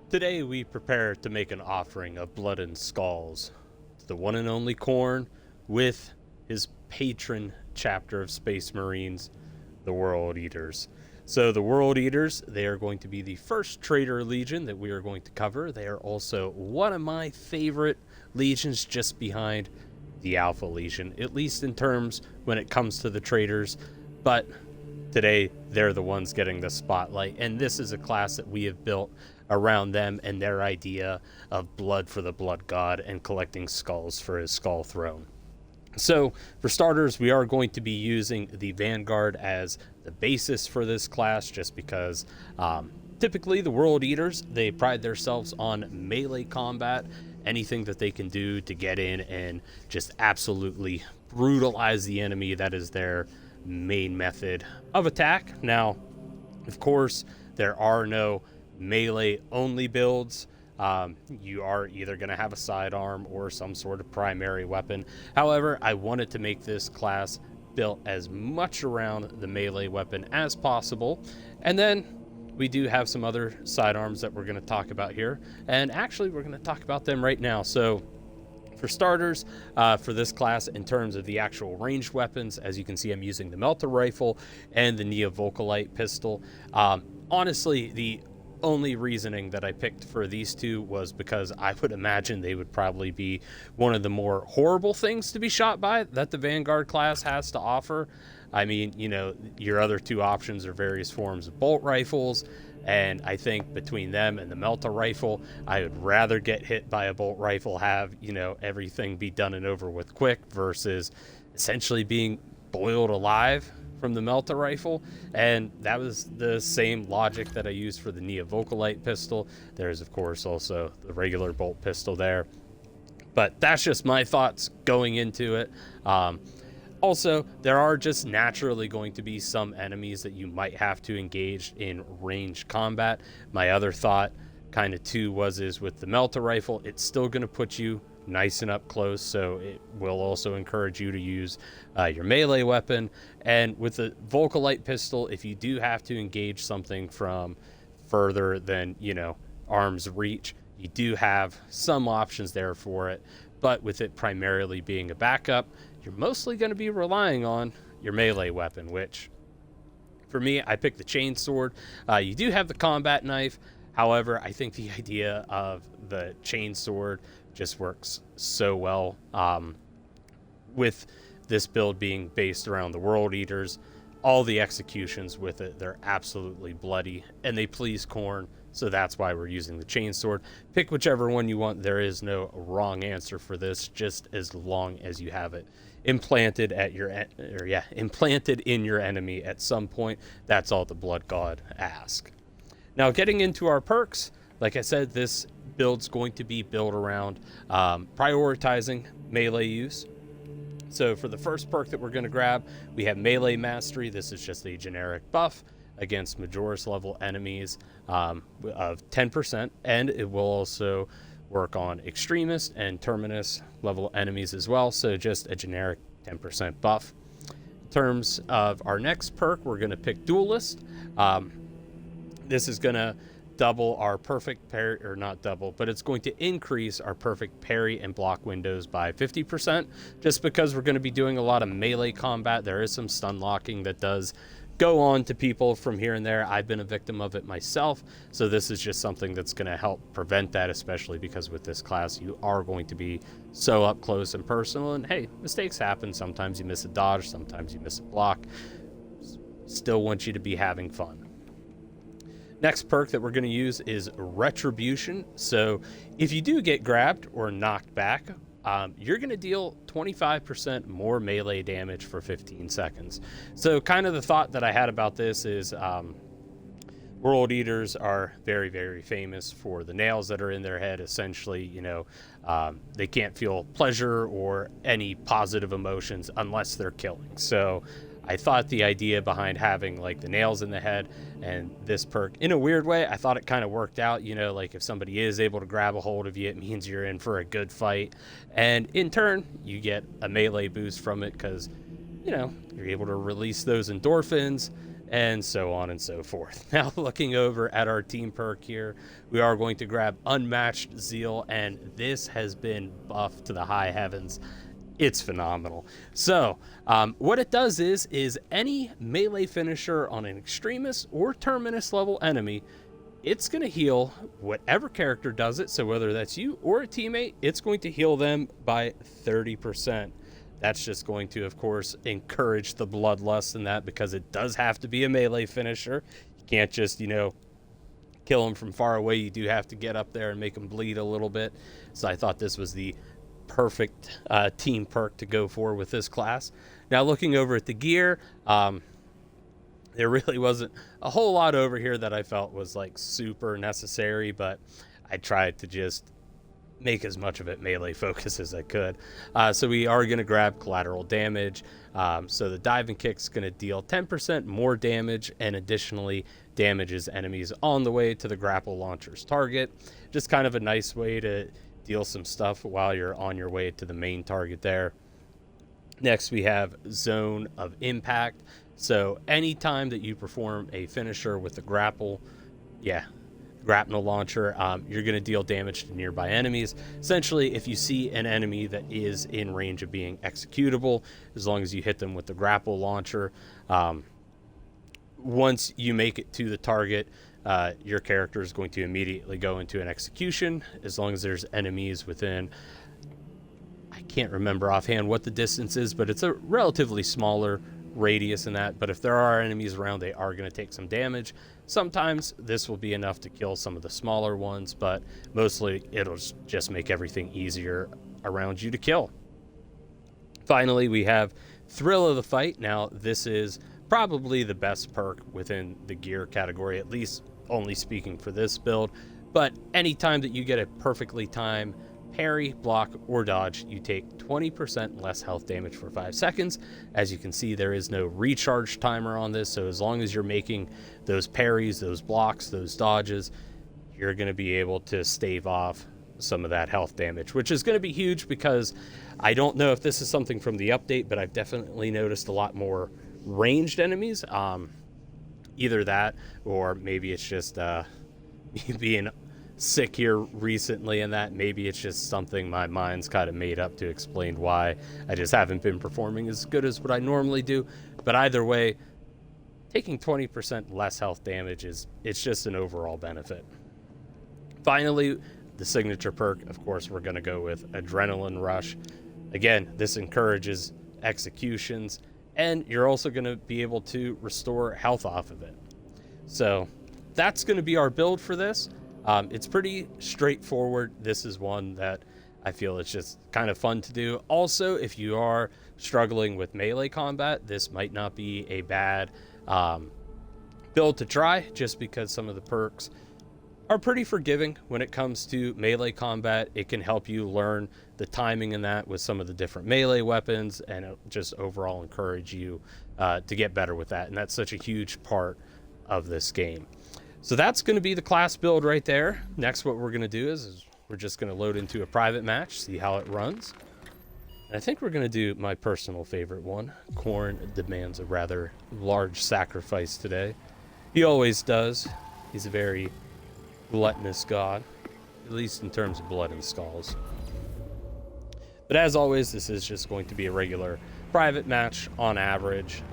Today we prepare to make an offering of blood and skulls to the one and only Khorne with his patron chapter of Space Marines, the World Eaters. So the World Eaters, they are going to be the first Traitor Legion that we are going to cover. They are also one of my favorite legions, just behind the Alpha Legion, at least in terms when it comes to the Traitors. But today they're the ones getting the spotlight, and this is a class that we have built around them and their idea of blood for the blood god and collecting skulls for his skull throne. So for starters, we are going to be using the Vanguard as the basis for this class, just because typically the World Eaters, they pride themselves on melee combat, anything that they can do to get in and just absolutely brutalize the enemy. That is their main method of attack. Now, of course, there are no melee only builds. You are either going to have a sidearm or some sort of primary weapon. However, I wanted to make this class built as much around the melee weapon as possible. And then we do have some other sidearms that we're going to talk about here. And actually, we're going to talk about them right now. So for starters, for this class, in terms of the actual ranged weapons, as you can see, I'm using the Melta Rifle and the Neovolcolite pistol. Honestly, the only reasoning that I picked for these two was because I would imagine they would probably be one of the more horrible things to be shot by that the Vanguard class has to offer. I mean, you know, your other two options are various forms of bolt rifles, and I think between them and the Melta Rifle, I would rather get hit by a bolt rifle, have, you know, everything be done and over with quick, versus essentially being boiled alive from the Melta Rifle. And that was the same logic that I used for the Neovolcolite pistol. There's, of course, also the regular bolt pistol there. But that's just my thoughts going into it. Also, there are just naturally going to be some enemies that you might have to engage in ranged combat. My other thought, kind of too, is with the Melta Rifle, it's still going to put you nice and up close, so it will also encourage you to use your melee weapon. And with the Volcolite pistol, if you do have to engage something from further than, you know, arm's reach, you do have some options there for it. But with it primarily being a backup, you're mostly going to be relying on your melee weapon, which for me, I picked the chainsword. You do have the combat knife. However, I think the idea of the chainsword just works so well with this build being based around the World Eaters. All the executions with it, they're absolutely bloody, and they please Khorne, so that's why we're using the chainsword. Pick whichever one you want. There is no wrong answer for this, just as long as you have it implanted at your implanted in your enemy at some point. That's all the Blood God asks. Now, getting into our perks, like I said, this build's going to be built around prioritizing melee use. So for the first perk that we're going to grab, we have Melee Mastery. This is just a generic buff against Majoris level enemies of 10%, and it will also work on Extremist and Terminus level enemies as well, so just a generic 10% buff. In terms of our next perk, we're going to pick Duelist. This is going to double our perfect parry, or not double, but it's going to increase our perfect parry and block windows by 50%, just because we're going to be doing a lot of melee combat. There is some stun locking that does go on to people from here and there. I've been a victim of it myself, so this is just something that's going to help prevent that, especially because with this class you are going to be so up close and personal, and hey, mistakes happen. Sometimes you miss a dodge, sometimes you miss a block. Still want you to be having fun. Next perk that we're going to use is Retribution. So if you do get grabbed or knocked back, you're going to deal 25% more melee damage for 15 seconds. So kind of the thought that I had about this is World Eaters are very, very famous for the nails that are in their head. Essentially, you know, they can't feel pleasure or any positive emotions unless they're killing. So I thought the idea behind having like the nails in the head and this perk, in a weird way, I thought it kind of worked out. You know, like if somebody is able to grab a hold of you, it means you're in for a good fight. And in turn, you get a melee boost from it because, you know, you're able to release those endorphins. and so on and so forth. Now, looking over at our team perk here, we are going to grab Unmatched Zeal, and this has been buffed to the high heavens. It's phenomenal. So what it does is any melee finisher on an extremist or terminus level enemy, it's going to heal whatever character does it. So whether that's you or a teammate, it's going to heal them by 30%. That's just going to, of course, encourage the bloodlust in that, because it does have to be a melee finisher. You can't just, kill them from far away. You do have to get up there and make them bleed a little bit. So I thought this was the perfect team perk to go for with this class. Now, looking over at the gear, there really wasn't a whole lot over here that I felt was like super necessary, but I tried to just make as much of it melee focus as I could. So we are going to grab collateral damage. So the diving kick's going to deal 10% more damage, and additionally damages enemies on the way to the grapple launcher's target. Just kind of a nice way to deal some stuff while you're on your way to the main target there. Next, we have Zone of Impact. So anytime that you perform a finisher with the grapnel launcher, you're going to deal damage to nearby enemies. Essentially, if you see an enemy that is in range of being executable, as long as you hit them with the grapple launcher, once you make it to the target, your character is going to immediately go into an execution, as long as there's enemies within, I can't remember offhand what the distance is, but it's a relatively smaller radius in that. But if there are enemies around, they are going to take some damage. Sometimes this will be enough to kill some of the smaller ones, but mostly it'll just make everything easier around you to kill. Finally, we have Thrill of the Fight. Now, this is probably the best perk within the gear category, at least only speaking for this build. But anytime that you get a perfectly timed parry, block, or dodge, you take 20% less health damage for 5 seconds. As you can see, there is no recharge timer on this, so as long as you're making those parries, those blocks, those dodges, you're going to be able to stave off some of that health damage, which is going to be huge, because I don't know if this is something from the update, but I've definitely noticed a lot more ranged enemies. Either that, or maybe it's just me being sick here recently, and that maybe it's just something my mind's kind of made up to explain why I just haven't been performing as good as what I normally do. But either way, taking 20% less health damage it's just an overall benefit. Finally, the signature perk, of course, we're going to go with Adrenaline Rush. Again, this encourages executions, and you're also going to be able to restore health off of it. So that's going to be our build for this. It's pretty straightforward. This is one that I feel it's just kind of fun to do. Also, if you are struggling with melee combat, this might not be a bad build to try, just because some of the perks are pretty forgiving when it comes to melee combat. It can help you learn the timing in that with some of the different melee weapons, and it'll just overall encourage you to get better with that. And that's such a huge part of this game. So that's going to be the class build right there. Next, what we're going to do is we're just going to load into a private match, see how it runs. And I think we're going to do my personal favorite one. Khorne demands a rather large sacrifice today. He always does. He's a very gluttonous god, at least in terms of blood and skulls. But as always, this is just going to be a regular private match on average.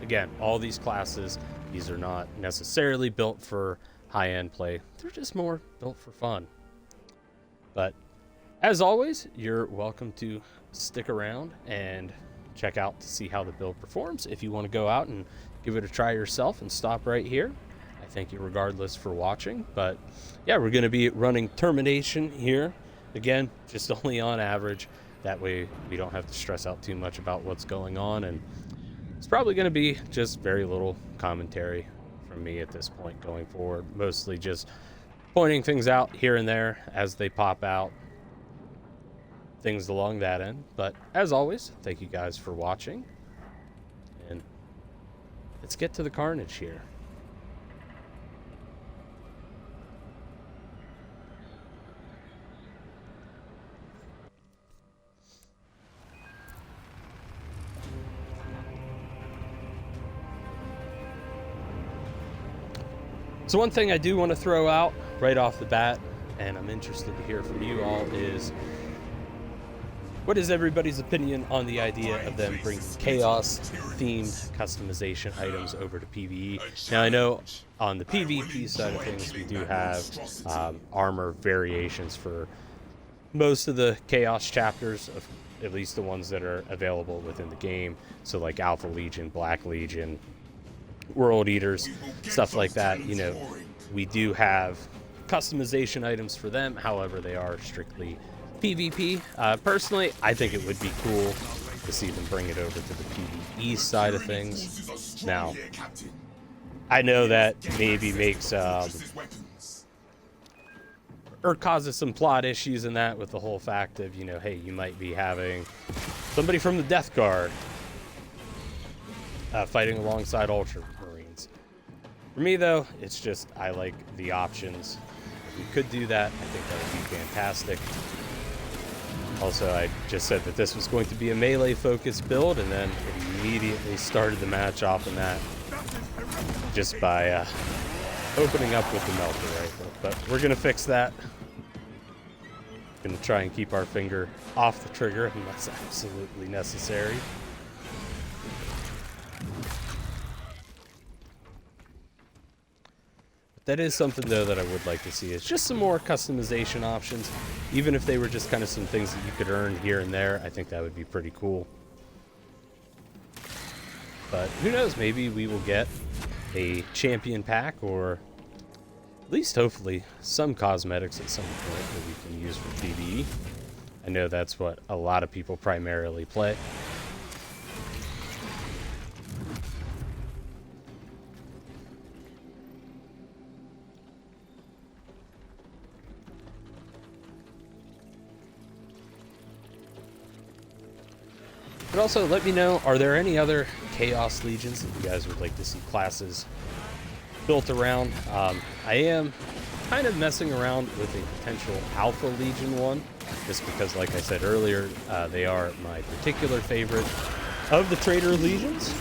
Again, all these classes, these are not necessarily built for high-end play. They're just more built for fun. But as always, you're welcome to stick around and check out to see how the build performs. If you want to go out and give it a try yourself and stop right here, I thank you regardless for watching. But yeah, we're going to be running Termination here. Again, just only on average. That way we don't have to stress out too much about what's going on, and it's probably going to be just very little commentary from me at this point going forward. Mostly just pointing things out here and there as they pop out. Things along that end. But as always, thank you guys for watching. And let's get to the carnage here. So one thing I do want to throw out right off the bat, and I'm interested to hear from you all, is what is everybody's opinion on the idea of them bringing chaos-themed customization items over to PvE? Now, I know on the PvP side of things, we do have armor variations for most of the chaos chapters, of at least the ones that are available within the game. So like Alpha Legion, Black Legion, World Eaters, stuff like that. You know, we do have customization items for them. However, they are strictly PvP. Personally, I think it would be cool to see them bring it over to the PvE side of things. Now, I know that maybe makes or causes some plot issues in that, with the whole fact of, you know, hey, you might be having somebody from the Death Guard fighting alongside Ultramarines. For me, though, it's just, I like the options. If we could do that, I think that would be fantastic. Also, I just said that this was going to be a melee-focused build, and then it immediately started the match off in that, just by opening up with the melter rifle. But we're going to fix that. Going to try and keep our finger off the trigger unless absolutely necessary. That is something, though, that I would like to see. It's just some more customization options. Even if they were just kind of some things that you could earn here and there, I think that would be pretty cool. But who knows, maybe we will get a champion pack, or at least hopefully some cosmetics at some point that we can use for PvE. I know that's what a lot of people primarily play. But also, let me know, are there any other Chaos Legions that you guys would like to see classes built around? I am kind of messing around with a potential Alpha Legion one, just because, like I said earlier, they are my particular favorite of the Traitor Legions.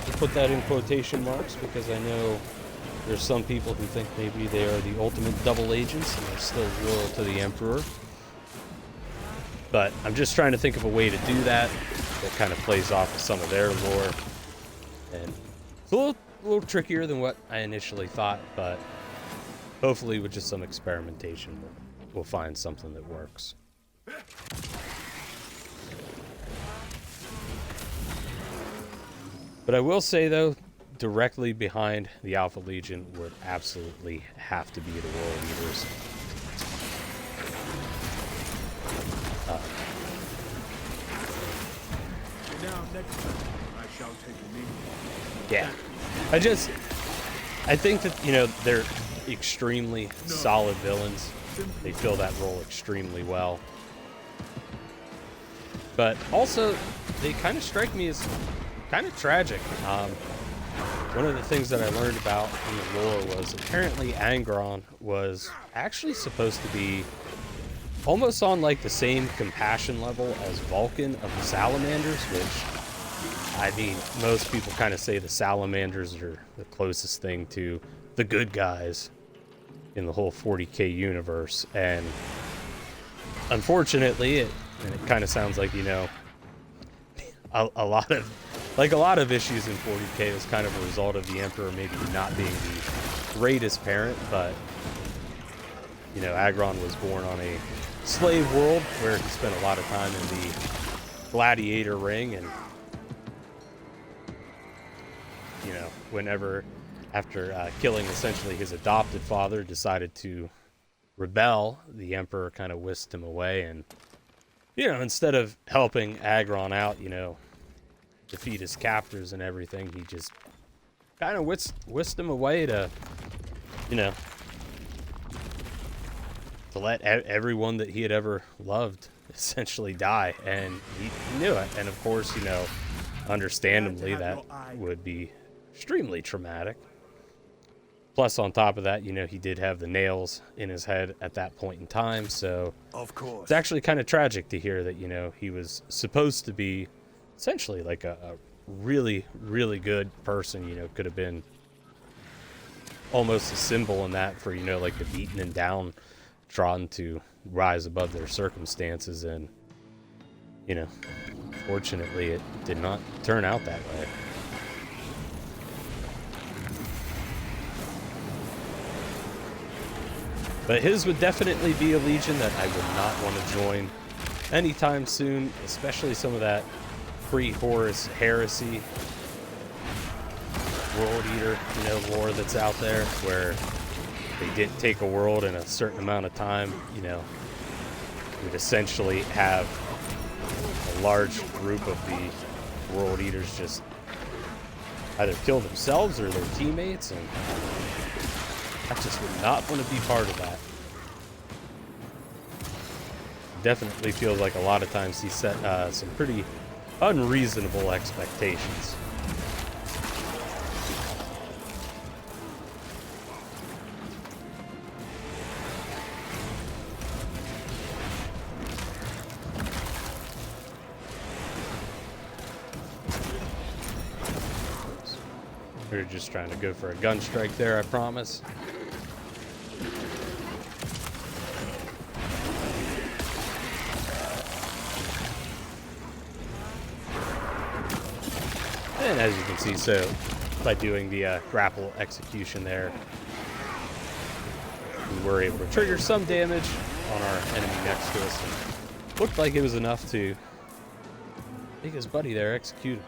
I'll put that in quotation marks, because I know there's some people who think maybe they are the ultimate double agents and they're still loyal to the Emperor. But I'm just trying to think of a way to do that kind of plays off of some of their lore. And it's a little trickier than what I initially thought, but hopefully with just some experimentation, we'll find something that works. But I will say, though, directly behind the Alpha Legion would absolutely have to be the World Eaters. Yeah, I think that, you know, they're extremely solid villains. They fill that role extremely well. But also, they kind of strike me as kind of tragic. One of the things that I learned about in the lore was apparently Angron was actually supposed to be almost on like the same compassion level as Vulcan of the Salamanders, which, I mean, most people kind of say the Salamanders are the closest thing to the good guys in the whole 40k universe. And unfortunately, it kind of sounds like, you know, a lot of issues in 40k was kind of a result of the Emperor maybe not being the greatest parent. But, you know, Agron was born on a slave world where he spent a lot of time in the gladiator ring, and, you know, whenever, after killing essentially his adopted father, decided to rebel, the Emperor kind of whisked him away, and, you know, instead of helping Agron out, you know, defeat his captors and everything, he just kind of whisked him away to, you know, to let everyone that he had ever loved essentially die. And he knew it. And of course, you know, understandably, that would be extremely traumatic. Plus, on top of that, you know, he did have the nails in his head at that point in time. So of course, it's actually kind of tragic to hear that, you know, he was supposed to be essentially like a really, really good person, you know, could have been almost a symbol in that for, you know, like the beaten and downtrodden to rise above their circumstances. And, you know, fortunately it did not turn out that way. But his would definitely be a legion that I would not want to join anytime soon, especially some of that pre-Horus heresy world eater, you know, lore that's out there, where they didn't take a world in a certain amount of time. You know, you'd essentially have a large group of the world eaters just either kill themselves or their teammates, and I just would not want to be part of that. Definitely feels like a lot of times he set some pretty unreasonable expectations. We're just trying to go for a gun strike there, I promise. And as you can see, so by doing the grapple execution there, we were able to trigger some damage on our enemy next to us. And looked like it was enough to make his buddy there executable.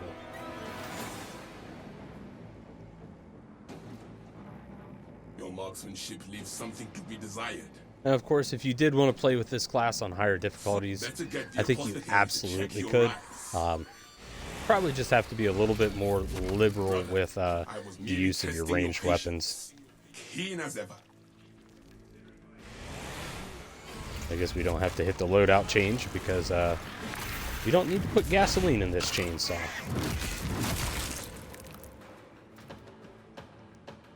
Your marksmanship leaves something to be desired. Now, of course, if you did want to play with this class on higher difficulties, I think you absolutely could. Probably just have to be a little bit more liberal with the use of your ranged weapons. Keen as ever. I guess we don't have to hit the loadout change because we don't need to put gasoline in this chainsaw.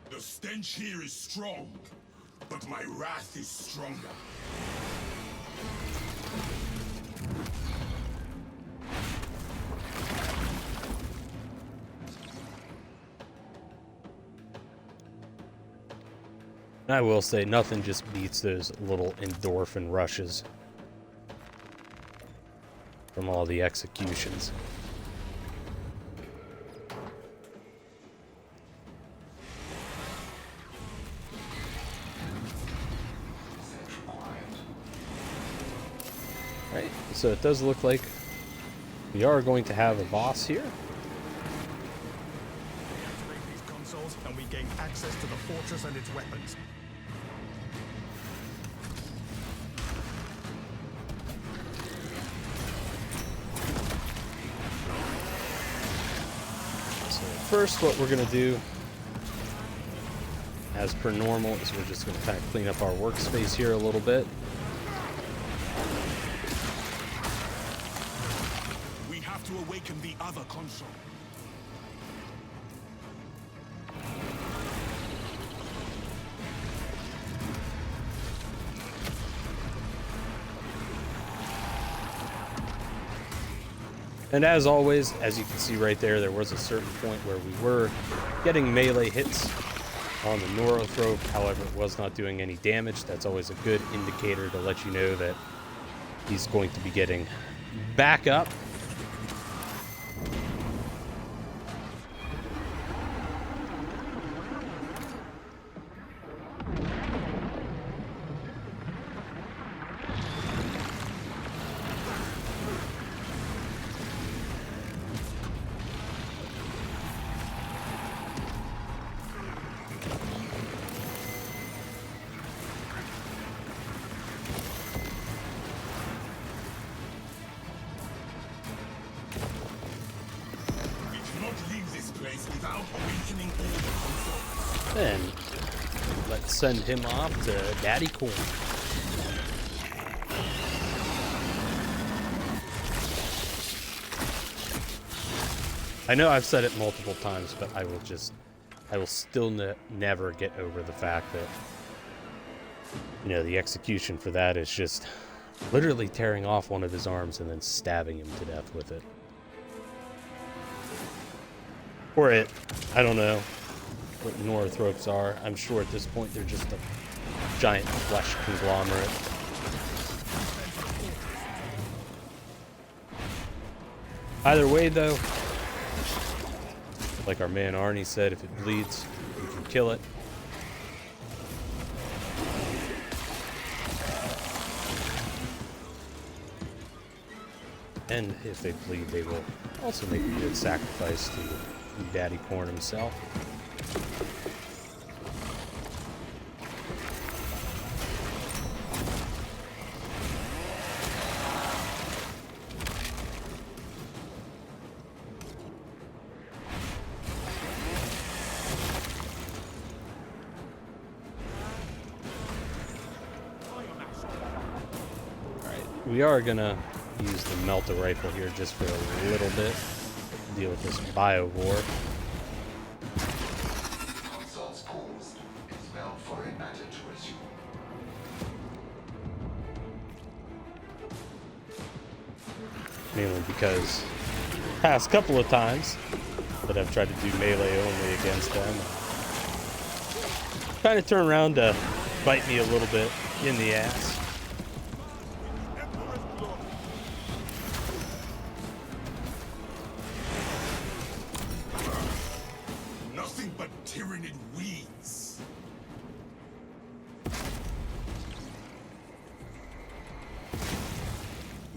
The stench here is strong, but my wrath is stronger. And I will say, nothing just beats those little endorphin rushes from all the executions. Right, so it does look like we are going to have a boss here. Activate these consoles and we gain access to the fortress and its weapons. First, what we're going to do, as per normal, is we're just going to kind of clean up our workspace here a little bit. We have to awaken the other console. And as always, as you can see right there, there was a certain point where we were getting melee hits on the Neurothrope. However, it was not doing any damage. That's always a good indicator to let you know that he's going to be getting back up. And let's send him off to Daddy Corn. I know I've said it multiple times, but I will still never get over the fact that, you know, the execution for that is just literally tearing off one of his arms and then stabbing him to death with it. Or it, I don't know. what Northropes are. I'm sure at this point they're just a giant flesh conglomerate. Either way, though, like our man Arnie said, if it bleeds, you can kill it. And if they bleed, they will also make a good sacrifice to Daddy Corn himself. Alright, we are gonna use the melter rifle here just for a little bit. Deal with this biovore. Consoles paused. It's bound for a matter to resume. Mainly because past couple of times that I've tried to do melee only against them, kind of turn around to bite me a little bit in the ass. Nothing but tyrannid weeds.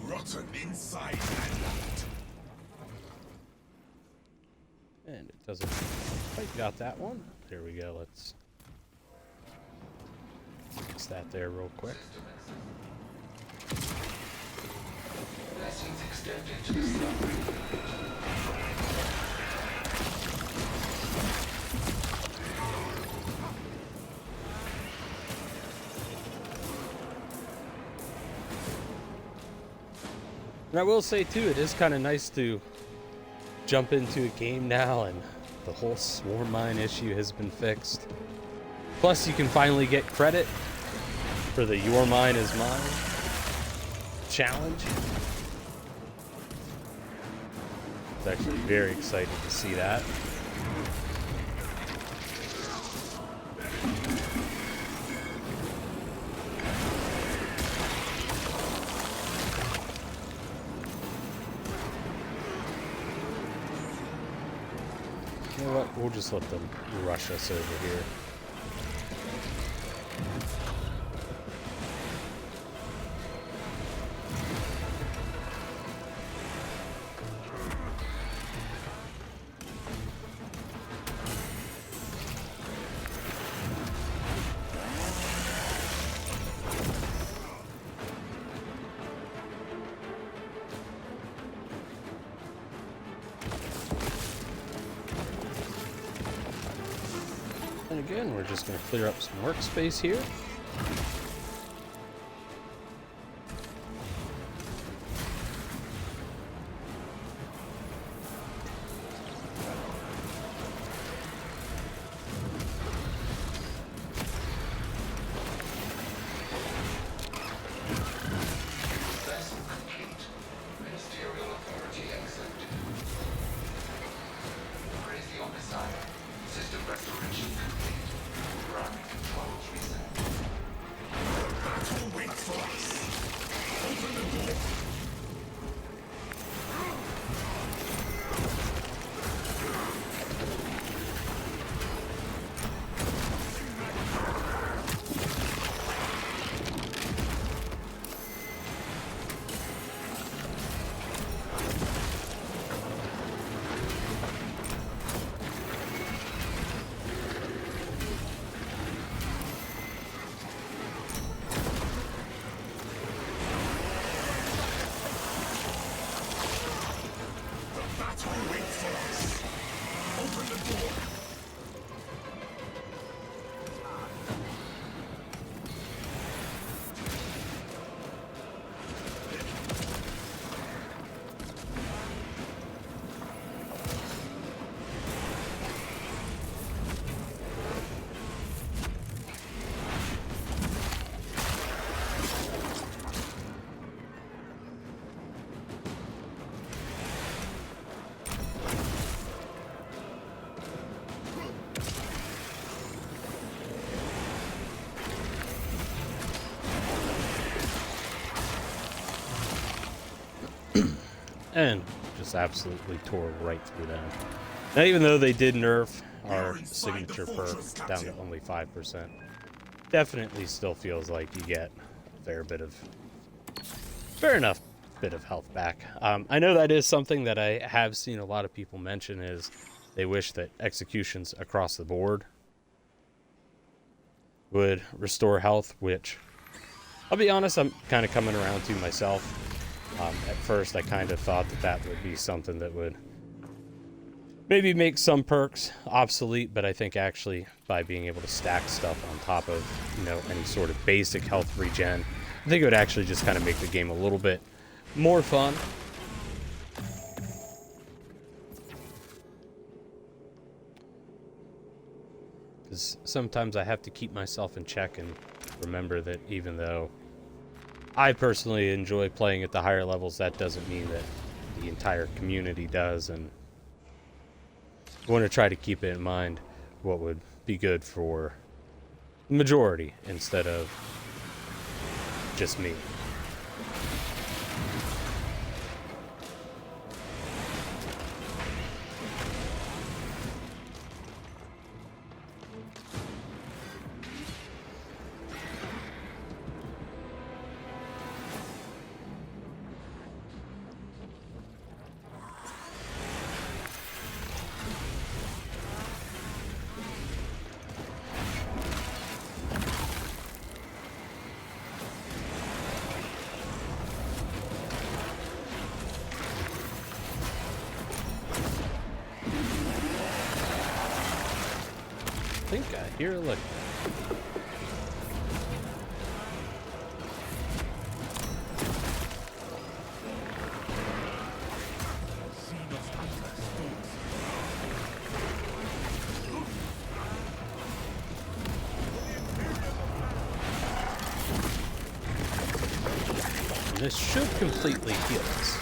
Rotten inside and out. And it doesn't quite got that one. There we go. Let's fix that there real quick. Blessings extended to the sun. And I will say too, it is kind of nice to jump into a game now and the whole swarm mine issue has been fixed. Plus you can finally get credit for the Your Mine is Mine challenge. I was actually very excited to see that. You know what? We'll just let them rush us over here. And again, we're just going to clear up some workspace here. Vessel complete. Ministerial authority accepted. Praise the Omnissiah. System restoration complete. Primary controls reset. and just absolutely tore right through them. Now, even though they did nerf our signature perk down to only 5%, definitely still feels like you get a fair enough bit of health back. I know that is something that I have seen a lot of people mention, is they wish that executions across the board would restore health, which I'll be honest, I'm kind of coming around to myself. At first, I kind of thought that that would be something that would maybe make some perks obsolete, but I think actually by being able to stack stuff on top of, you know, any sort of basic health regen, I think it would actually just kind of make the game a little bit more fun. Because sometimes I have to keep myself in check and remember that even though I personally enjoy playing at the higher levels, that doesn't mean that the entire community does, and I want to try to keep it in mind what would be good for the majority instead of just me. I think I hear a lick. This should completely heal us.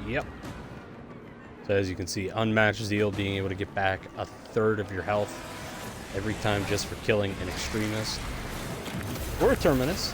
Yep. So as you can see, unmatched zeal, being able to get back a third of your health every time just for killing an extremist or a terminus.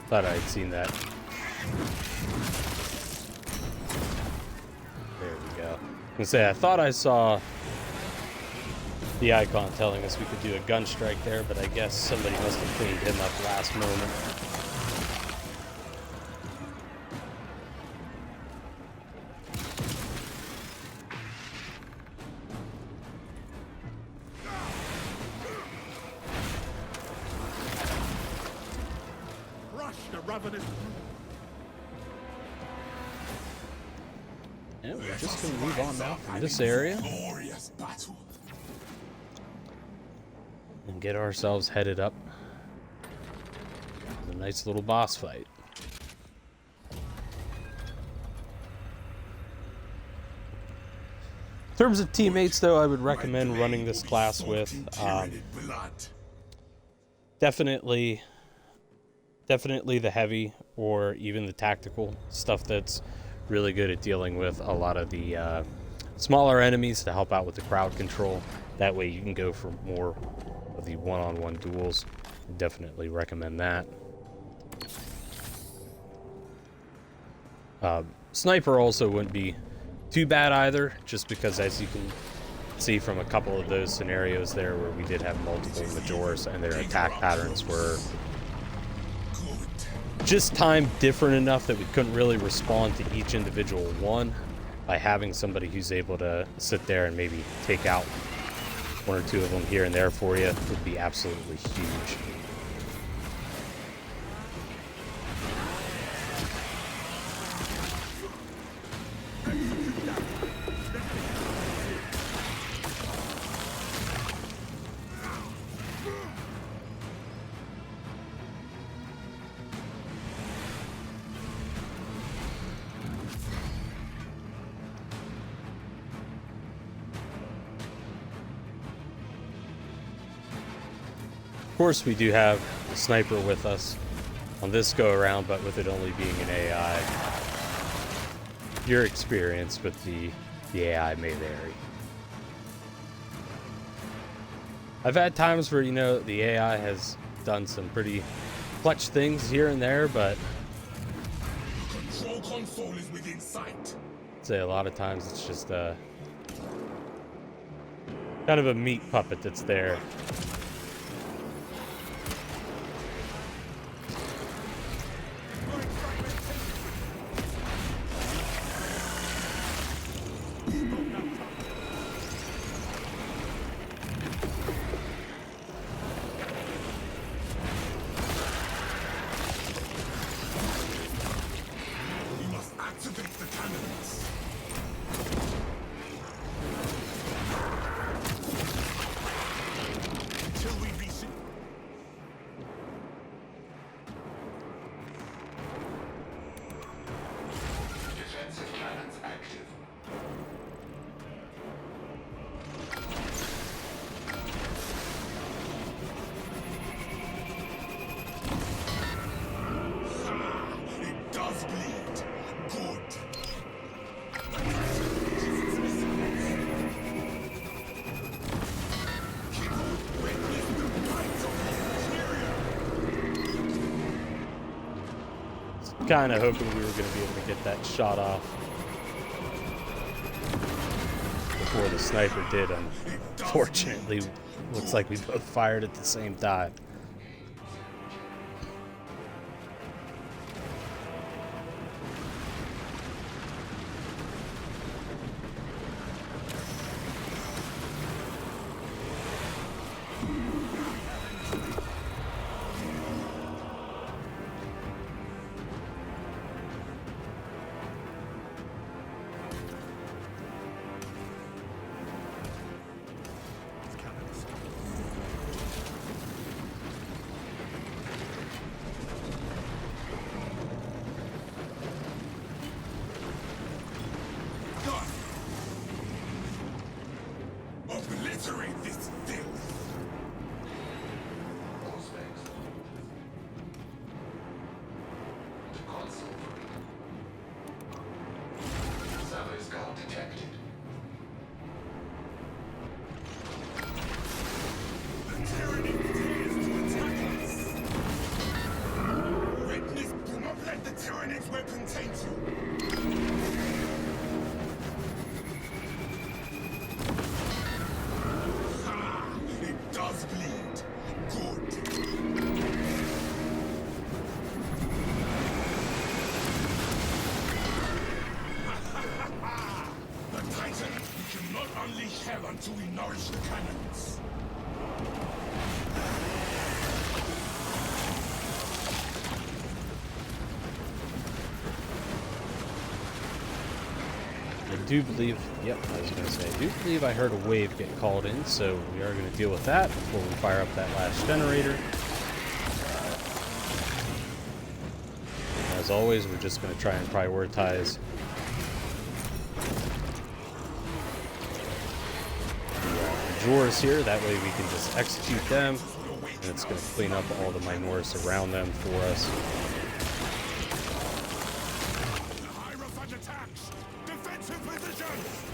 Thought I had seen that. There we go. I thought I saw the icon telling us we could do a gun strike there, but I guess somebody must have cleaned him up last moment. Yeah, we're just going to move on now from this area and get ourselves headed up to a nice little boss fight. In terms of teammates, though, I would recommend running this class with definitely the heavy or even the tactical stuff that's really good at dealing with a lot of the smaller enemies to help out with the crowd control. That way you can go for more of the one-on-one duels. Definitely recommend that. Sniper also wouldn't be too bad either, just because as you can see from a couple of those scenarios there where we did have multiple Majors and their attack patterns were just timed different enough that we couldn't really respond to each individual one. By having somebody who's able to sit there and maybe take out one or two of them here and there for you would be absolutely huge. Of course, we do have the sniper with us on this go around, but with it only being an AI, your experience with the AI may vary. I've had times where, you know, the AI has done some pretty clutch things here and there, but Control console is within sight. I'd say a lot of times it's just kind of a meat puppet that's there. We must activate the cannons. Until we reach it. Defensive cannons active. It does bleed. Good. Kind of hoping we were going to be able to get that shot off before the sniper did. Unfortunately, looks like we both fired at the same time. Obliterate this filth. All specs. The console free. Service guard detected. The tyranny dares to attack us. Witness, do not let the tyrannid's weapon taint you. It does bleed. Good. The Titan, we cannot unleash hell until we nourish the cannons. I do believe, yep, I was going to say, I do believe I heard a wave get called in, so we are going to deal with that before we fire up that last generator. As always, we're just going to try and prioritize the Majors here, that way we can just execute them. Will await and it's going to clean up all the minors around them for us. The Hierophant attacks! Defensive positions!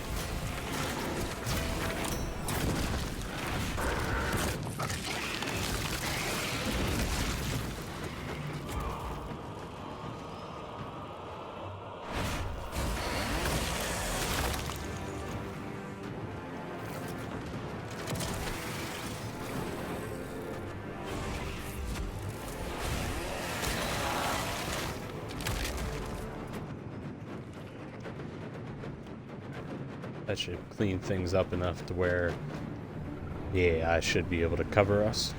That should clean things up enough to where, yeah, I should be able to cover us.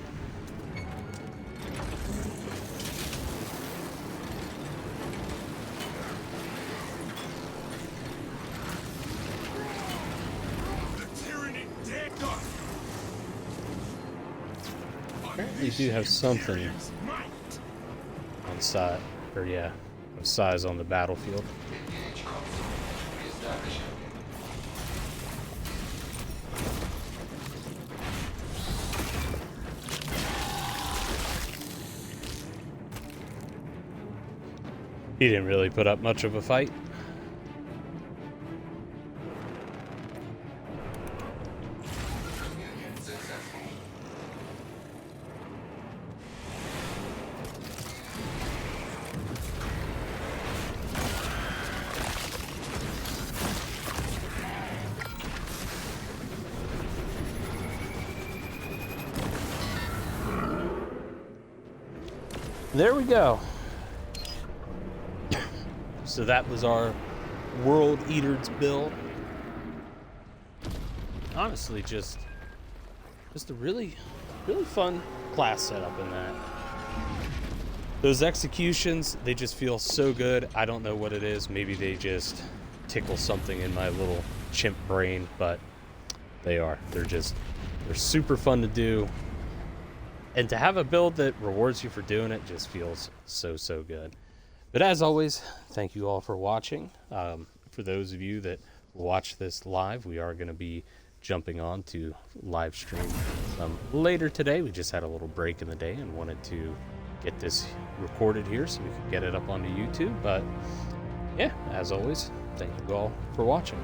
The tyranny dead done! Apparently do have something Might! on side, or yeah, of size on the battlefield. Engage console. Reestablishing. He didn't really put up much of a fight. Union successful. There we go. So that was our World Eaters build. Honestly, just a really fun class setup in that. Those executions, they just feel so good. I don't know what it is. Maybe they just tickle something in my little chimp brain, but they're super fun to do. And to have a build that rewards you for doing it just feels so good. But as always, thank you all for watching. For those of you that watch this live, we are going to be jumping on to live stream later today. We just had a little break in the day and wanted to get this recorded here so we could get it up onto YouTube. But yeah, as always, thank you all for watching.